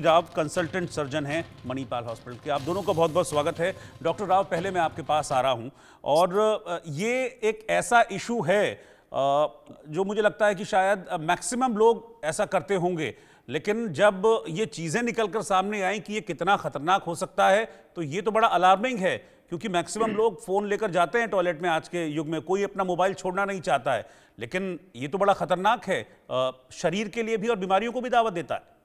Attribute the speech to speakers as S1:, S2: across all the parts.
S1: Rao consultant surgeon हैं Manipal hospital के। आप दोनों का बहुत बहुत स्वागत है। डॉक्टर राव, पहले मैं आपके पास आ रहा हूं और ये एक ऐसा इशू है जो मुझे लगता है कि शायद मैक्सिमम लोग ऐसा करते होंगे, लेकिन जब ये चीज़ें निकलकर सामने आई कि ये कितना खतरनाक हो सकता है तो ये तो बड़ा अलार्मिंग है, क्योंकि मैक्सिमम लोग फ़ोन लेकर जाते हैं टॉयलेट में। आज के युग में कोई अपना मोबाइल छोड़ना नहीं चाहता है, लेकिन ये तो बड़ा खतरनाक है, शरीर के लिए भी और बीमारियों को भी दावत देता है।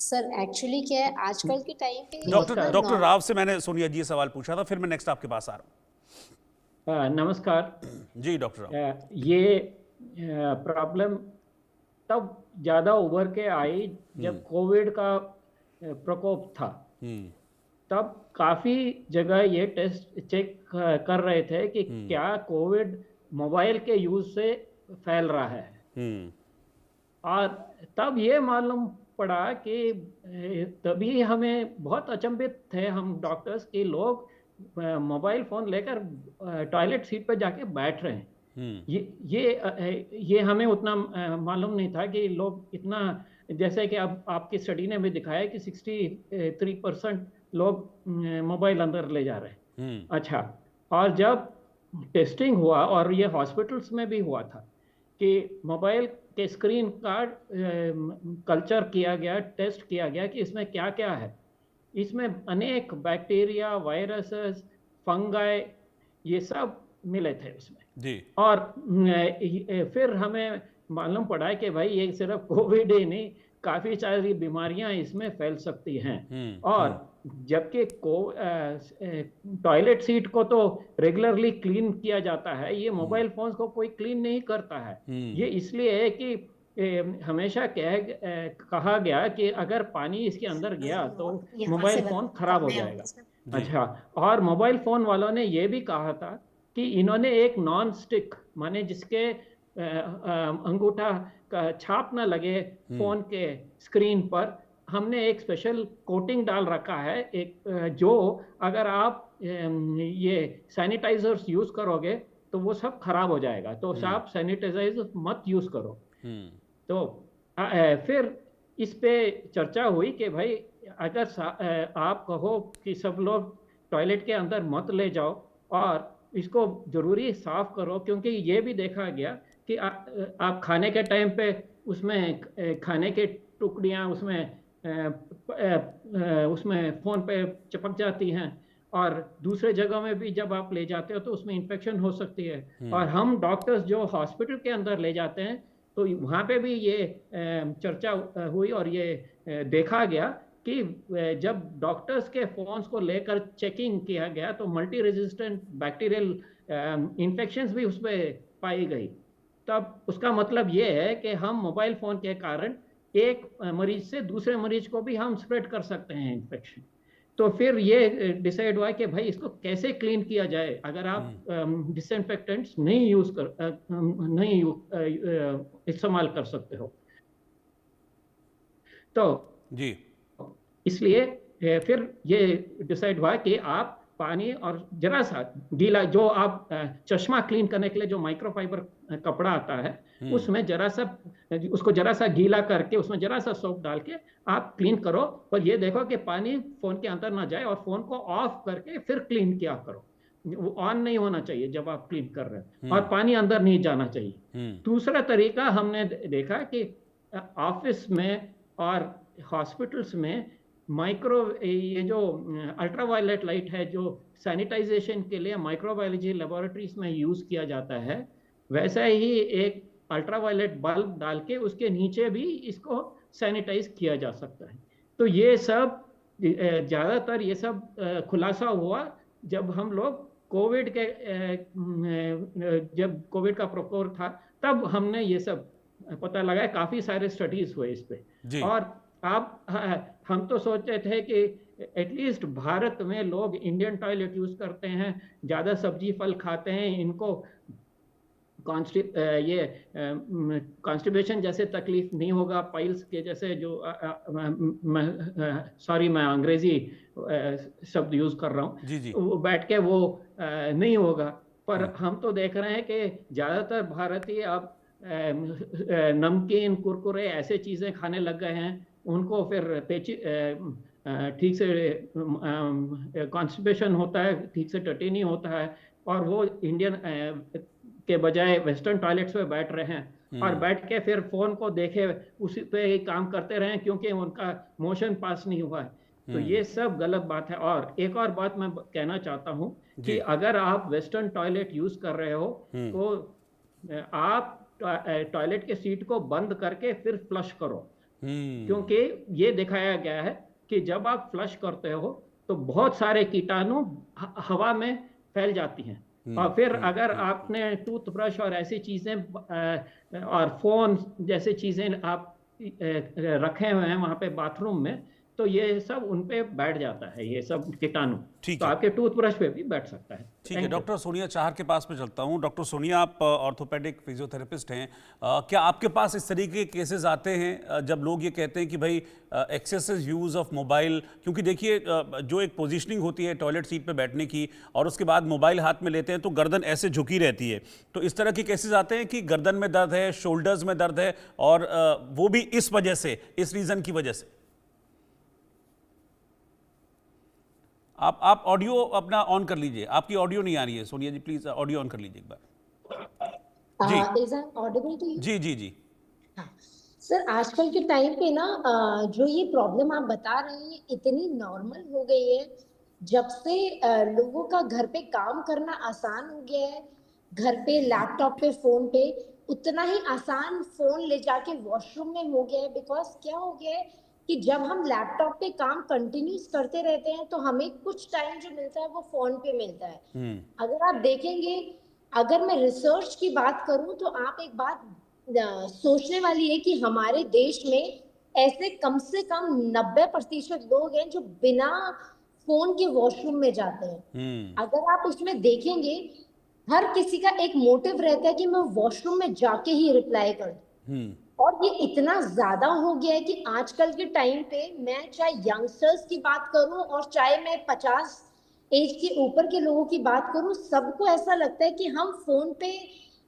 S2: सर एक्चुअली क्या है आजकल के टाइम पे
S1: डॉक्टर
S2: इतना
S1: डॉक्टर राव से मैंने सोनिया जी ये सवाल पूछा था, फिर मैं नेक्स्ट आपके पास आ रहा
S3: नमस्कार।
S1: हूँ। जी डॉक्टर राव।
S3: ये प्रॉब्लम तब ज़्यादा उभर के आई जब कोविड का प्रकोप था। तब काफ़ी जगह ये टेस्ट चेक कर रहे थे कि क्या कोविड मोबाइल के यूज़ से फैल रहा है। और तब ये मालूम पड़ा कि तभी हमें बहुत अचंभित थे हम डॉक्टर्स कि लोग मोबाइल फ़ोन लेकर टॉयलेट सीट पर जाके बैठ रहे हैं। ये हमें उतना मालूम नहीं था कि लोग इतना, जैसे कि अब आपकी स्टडी ने भी दिखाया कि 63% लोग मोबाइल अंदर ले जा रहे हैं। अच्छा, और जब टेस्टिंग हुआ और ये हॉस्पिटल्स में भी हुआ था कि मोबाइल के स्क्रीन का कल्चर किया गया, टेस्ट किया गया कि इसमें क्या क्या है। इसमें अनेक बैक्टीरिया, वायरसेस, फंगाई, ये सब मिले थे उसमें
S1: जी।
S3: और फिर हमें मालूम पड़ा कि भाई ये सिर्फ कोविड ही नहीं, काफ़ी सारी बीमारियां इसमें फैल सकती हैं। और जबकि टॉयलेट सीट को तो रेगुलरली क्लीन किया जाता है, ये मोबाइल फोन्स को कोई क्लीन नहीं करता है। ये इसलिए है कि हमेशा कहा गया कि अगर पानी इसके अंदर गया तो मोबाइल फोन खराब हो जाएगा। अच्छा, और मोबाइल फोन वालों ने ये भी कहा था कि इन्होंने एक नॉन स्टिक, माने जिसके अंगूठा का छाप ना लगे फोन के स्क्रीन पर, हमने एक स्पेशल कोटिंग डाल रखा है, एक जो अगर आप ये सैनिटाइजर्स यूज करोगे तो वो सब खराब हो जाएगा, तो आप सैनिटाइजर मत यूज करो। तो फिर इस पे चर्चा हुई कि भाई अगर आप कहो कि सब लोग टॉयलेट के अंदर मत ले जाओ और इसको जरूरी साफ करो, क्योंकि ये भी देखा गया कि आप खाने के टाइम पे उसमें खाने के टुकड़ियाँ उसमें फ़ोन पे चिपक जाती हैं, और दूसरे जगह में भी जब आप ले जाते हो तो उसमें इन्फेक्शन हो सकती है। और हम डॉक्टर्स जो हॉस्पिटल के अंदर ले जाते हैं तो वहाँ पे भी ये चर्चा हुई और ये देखा गया कि जब डॉक्टर्स के फोन्स को लेकर चेकिंग किया गया तो मल्टी रेजिस्टेंट बैक्टीरियल इन्फेक्शंस भी उसमें पाई गई। तब उसका मतलब ये है कि हम मोबाइल फोन के कारण एक मरीज से दूसरे मरीज को भी हम स्प्रेड कर सकते हैं इन्फेक्शन। तो फिर ये डिसाइड हुआ कि भाई इसको कैसे क्लीन किया जाए अगर आप डिसइंफेक्टेंट्स नहीं इस्तेमाल कर सकते हो। तो
S1: जी।
S3: इसलिए फिर ये डिसाइड हुआ कि आप पानी और जरा सा गीला, जो आप चश्मा क्लीन करने के लिए जो माइक्रोफाइबर कपड़ा आता है उसमें उसको जरा सा गीला करके उसमें जरा सा सोप डाल के आप क्लीन करो, और ये देखो कि पानी फोन के अंदर ना जाए, और फोन को ऑफ करके फिर क्लीन किया करो। वो ऑन नहीं होना चाहिए जब आप क्लीन कर रहे हैं, और पानी अंदर नहीं जाना चाहिए। दूसरा तरीका हमने देखा कि ऑफिस में और हॉस्पिटल्स में ये जो अल्ट्रावायलेट लाइट है जो सैनिटाइजेशन के लिए माइक्रोबायोलॉजी लेबोरेटरीज में यूज किया जाता है, वैसा ही एक अल्ट्रावायलेट बल्ब डाल के उसके नीचे भी इसको सैनिटाइज किया जा सकता है। तो ये सब ज़्यादातर ये सब खुलासा हुआ जब हम लोग जब कोविड का प्रकोप था, तब हमने ये सब पता लगाया, काफ़ी सारे स्टडीज हुए इस पे। और हम तो सोचते थे कि एटलीस्ट भारत में लोग इंडियन टॉयलेट यूज करते हैं, ज़्यादा सब्जी फल खाते हैं, इनको कॉन्स्टिपेशन जैसे तकलीफ नहीं होगा, पाइल्स के जैसे जो सॉरी मैं अंग्रेजी शब्द यूज कर रहा हूँ, वो बैठ के वो नहीं होगा। पर हम तो देख रहे हैं कि ज़्यादातर भारतीय अब नमकीन, कुरकुरे ऐसे चीज़ें खाने लग गए हैं उनको फिर ठीक से कॉन्स्टिपेशन होता है, ठीक से टटी नहीं होता है, और वो इंडियन के बजाय वेस्टर्न टॉयलेट्स पे बैठ रहे हैं और बैठ के फिर फोन को देखे उसी पे ही काम करते रहे क्योंकि उनका मोशन पास नहीं हुआ है। तो ये सब गलत बात है। और एक और बात मैं कहना चाहता हूँ कि अगर आप वेस्टर्न टॉयलेट यूज कर रहे हो तो आप टॉयलेट के सीट को बंद करके फिर फ्लश करो, क्योंकि ये दिखाया गया है कि जब आप फ्लश करते हो तो बहुत सारे कीटाणु हवा में फैल जाती हैं। और फिर अगर आपने टूथब्रश और ऐसी चीजें और फोन जैसी चीजें आप रखे हुए हैं वहां पे बाथरूम में, तो ये सब उन पे बैठ जाता है, ये सब कीटाणु तो आपके टूथब्रश पे भी बैठ सकता है।
S1: ठीक है, डॉक्टर सोनिया चाहर के पास में चलता हूं। डॉक्टर सोनिया, आप ऑर्थोपेडिक फिजियोथेरेपिस्ट हैं। क्या आपके पास इस तरीके के केसेस आते हैं जब लोग ये कहते हैं कि भाई एक्सेसिव यूज़ ऑफ मोबाइल, क्योंकि देखिए जो एक पोजीशनिंग होती है टॉयलेट सीट पे बैठने की और उसके बाद मोबाइल हाथ में लेते हैं तो गर्दन ऐसे झुकी रहती है, तो इस तरह के केसेस आते हैं कि गर्दन में दर्द है, शोल्डर्स में दर्द है, और वो भी इस वजह से, इस रीज़न की वजह से। आप ऑडियो अपना ऑन कर लीजिए, आपकी ऑडियो नहीं आ रही है Sonia ji, please audio on कर लीजिए एक बार। जी
S2: is I audible to you?
S1: जी जी जी।
S2: हाँ सर, आजकल के टाइम पे ना जो ये प्रॉब्लम आप बता रहे हैं इतनी नॉर्मल हो गई है जब से लोगों का घर पे काम करना आसान हो गया है। घर पे लैपटॉप पे फोन पे उतना ही आसान फोन ले जाके वॉशरूम में हो गया है। बिकॉज क्या हो गया है कि जब हम लैपटॉप पे काम कंटिन्यूस करते रहते हैं तो हमें कुछ टाइम जो मिलता है वो फोन पे मिलता है। अगर आप देखेंगे, अगर मैं रिसर्च की बात करूं तो आप एक बात सोचने वाली है कि हमारे देश में ऐसे कम से कम 90% लोग हैं जो बिना फोन के वॉशरूम में जाते हैं। अगर आप उसमें देखेंगे, हर किसी का एक मोटिव रहता है कि मैं वॉशरूम में जाके ही रिप्लाई कर दूं। और ये इतना ज्यादा हो गया है कि आजकल के टाइम पे मैं चाहे यंगस्टर्स की बात करूं और चाहे मैं 50 एज के ऊपर के लोगों की बात करूं, सबको ऐसा लगता है कि हम फोन पे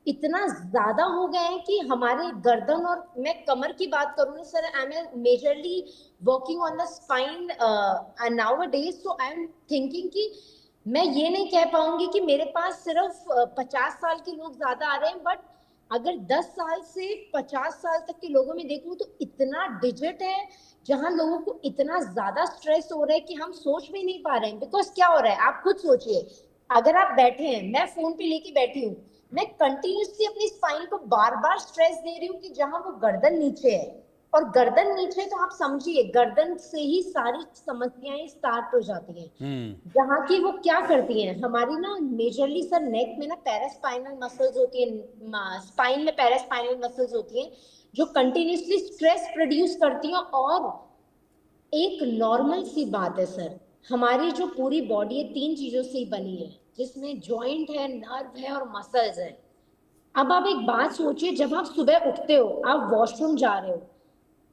S2: इतना ज्यादा हो गए हैं कि हमारे गर्दन, और मैं कमर की बात करूं ना sir, I am majorly working on the spine now a days. So I am thinking कि मैं ये नहीं कह पाऊंगी कि मेरे पास सिर्फ 50 साल के लोग ज्यादा आ रहे हैं, बट अगर 10 साल से 50 साल तक के लोगों में देखूं तो इतना डिजिट है जहां लोगों को इतना ज्यादा स्ट्रेस हो रहा है कि हम सोच भी नहीं पा रहे हैं। बिकॉज क्या हो रहा है, आप खुद सोचिए, अगर आप बैठे हैं, मैं फोन पे लेके बैठी हूँ, मैं कंटिन्यूसली अपनी स्पाइन को बार बार स्ट्रेस दे रही हूँ कि जहां वो गर्दन नीचे है, और गर्दन नीचे तो आप समझिए गर्दन से ही सारी समस्याएं स्टार्ट हो जाती हैं। जहाँ की वो क्या करती हैं हमारी ना, मेजरली सर नेक में ना पैरास्पाइनल मसल्स होती है, स्पाइन में पैरास्पाइनल मसल्स होती हैं जो कंटिन्यूसली स्ट्रेस प्रोड्यूस करती हैं। और एक नॉर्मल सी बात है सर, हमारी जो पूरी बॉडी है 3 चीजों से ही बनी है, जिसमें जॉइंट है, नर्व है और मसल्स है। अब आप एक बात सोचिए, जब आप सुबह उठते हो, आप वॉशरूम जा रहे हो,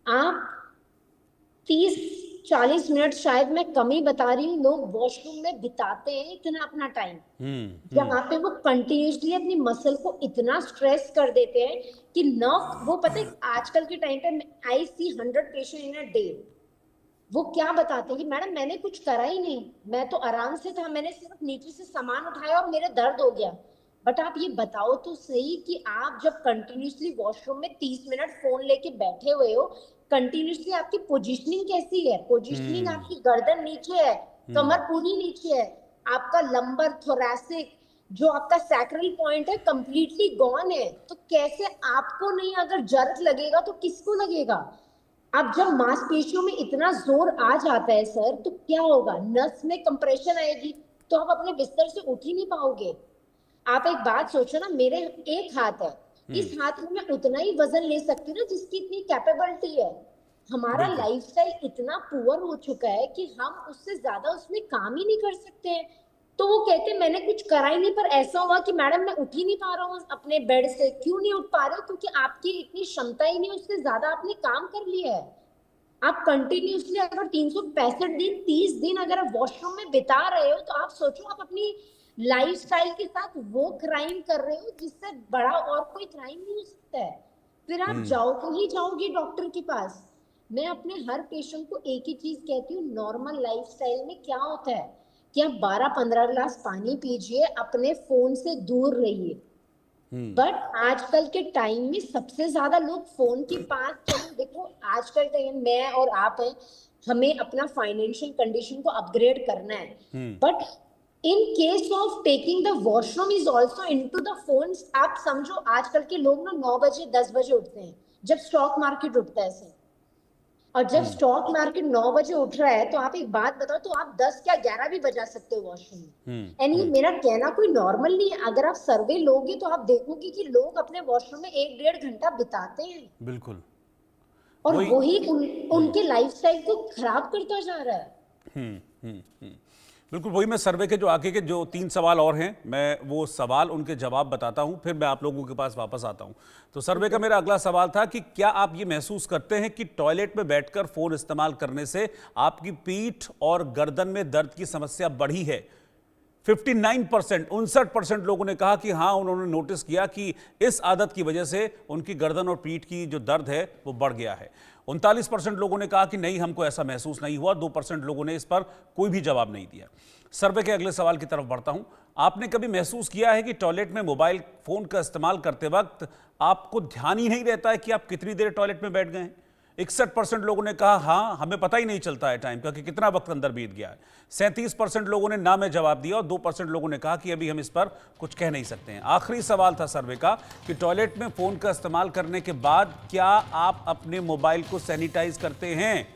S2: आप 30-40 मिनट, शायद मैं कम ही बता रही हूँ, लोग वॉशरूम में बिताते हैं इतना अपना टाइम, जहाँ पे वो कंटिन्यूसली अपनी मसल को इतना स्ट्रेस कर देते हैं कि नर्व, वो पता है आजकल के टाइम पे आई सी 100 पेशेंट इन अ डे, वो क्या बताते हैं कि मैडम मैंने कुछ करा ही नहीं, मैं तो आराम से था, मैंने सिर्फ नीचे से सामान उठाया और मेरे दर्द हो गया। बट आप ये बताओ तो सही कि आप जब कंटिन्यूसली वॉशरूम में 30 मिनट फोन लेके बैठे हुए हो, कंटिन्यूसली आपकी पोजीशनिंग कैसी है? पोजीशनिंग आपकी गर्दन नीचे है, कमर पूरी नीचे है, आपका लंबर, थोरैसिक, जो आपका सैक्रल पॉइंट है कंप्लीटली गॉन है। तो कैसे आपको नहीं, अगर जर्क लगेगा तो किसको लगेगा? अब जब मांसपेशियों में इतना जोर आ जाता है सर, तो क्या होगा, नस में कंप्रेशन आएगी, तो आप अपने बिस्तर से उठ ही नहीं पाओगे। आप एक बात सोचो ना, मेरे एक हाथ है, इस हाथ में मैं उतना ही वजन ले सकती हूँ ना जिसकी इतनी कैपेबिलिटी है। हमारा लाइफस्टाइल इतना पुअर हो चुका है कि हम उससे ज्यादा उसमें काम ही नहीं कर सकते हैं। तो वो कहते हैं मैंने कुछ करा ही नहीं, पर ऐसा हुआ कि मैडम मैं उठ ही नहीं पा रहा हूँ अपने बेड से। क्यों नहीं उठ पा रहे हो? क्योंकि आपकी इतनी क्षमता ही नहीं, उससे ज्यादा आपने काम कर लिया है। आप कंटिन्यूसली अगर 365 दिन 30 दिन अगर आप वॉशरूम में बिता रहे हो, तो आप सोचो आप अपनी लाइफस्टाइल के साथ वो क्राइम कर रहे हो जिससे बड़ा और कोई क्राइम नहीं हो सकता है। फिर आप जाओगे ही जाओगे डॉक्टर के पास। मैं अपने हर पेशेंट को एक ही चीज कहती हूँ, नॉर्मल लाइफस्टाइल में क्या होता है कि आप 12-15 गिलास पानी पीजिए, अपने फोन से दूर रहिए। बट आजकल के टाइम में सबसे ज्यादा लोग फोन के पास, चलो देखो आजकल टाइम मैं और आप हैं, हमें अपना फाइनेंशियल कंडीशन को अपग्रेड करना है, but in case of taking the washroom is also into the phones. आप समझो आजकल के लोग ना 9 बजे 10 बजे उठते हैं जब स्टॉक मार्केट उठता है ऐसे, और जब स्टॉक मार्केट 9 बजे उठ रहा है तो आप एक बात बताओ, तो आप 10 क्या 11 भी बजा सकते हो वॉशरूम में। एंड ये मेरा कहना कोई नॉर्मल नहीं है, अगर आप सर्वे लोगे तो आप देखोगे कि लोग अपने वॉशरूम में 1-1.5 घंटा बिताते हैं,
S1: बिल्कुल,
S2: और वही उनके लाइफस्टाइल को खराब करता जा रहा है।
S1: बिल्कुल वही। मैं सर्वे के जो आगे के जो 3 सवाल और हैं, मैं वो सवाल उनके जवाब बताता हूं, फिर मैं आप लोगों के पास वापस आता हूं। तो सर्वे का मेरा अगला सवाल था कि क्या आप ये महसूस करते हैं कि टॉयलेट में बैठकर फोन इस्तेमाल करने से आपकी पीठ और गर्दन में दर्द की समस्या बढ़ी है? 59% लोगों ने कहा कि हाँ, उन्होंने नोटिस किया कि इस आदत की वजह से उनकी गर्दन और पीठ की जो दर्द है वो बढ़ गया है। 39% लोगों ने कहा कि नहीं, हमको ऐसा महसूस नहीं हुआ। 2% लोगों ने इस पर कोई भी जवाब नहीं दिया। सर्वे के अगले सवाल की तरफ बढ़ता हूं। आपने कभी महसूस किया है कि टॉयलेट में मोबाइल फोन का इस्तेमाल करते वक्त आपको ध्यान ही नहीं रहता है कि आप कितनी देर टॉयलेट में बैठ गए हैं? 61% लोगों ने कहा हाँ, हमें पता ही नहीं चलता है टाइम का कि कितना वक्त अंदर बीत गया है। 37% लोगों ने ना में जवाब दिया और 2% लोगों ने कहा कि अभी हम इस पर कुछ कह नहीं सकते हैं। आखिरी सवाल था सर्वे का कि टॉयलेट में फोन का इस्तेमाल करने के बाद क्या आप अपने मोबाइल को सैनिटाइज करते हैं?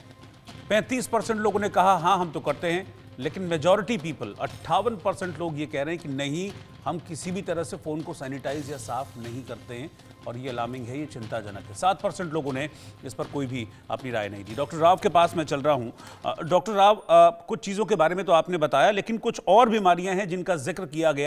S1: 35% लोगों ने कहा हाँ, हम तो करते हैं, लेकिन मेजॉरिटी पीपल 58% लोग ये कह रहे हैं कि नहीं, हम किसी भी तरह से फोन को सैनिटाइज या साफ नहीं करते हैं, और ये अलार्मिंग है, ये चिंताजनक है। 7% लोगों ने इस पर कोई भी अपनी राय नहीं दी। डॉक्टर राव के पास मैं चल रहा हूं। डॉक्टर राव, कुछ चीज़ों के बारे में तो आपने बताया, लेकिन कुछ और बीमारियां हैं जिनका जिक्र किया गया।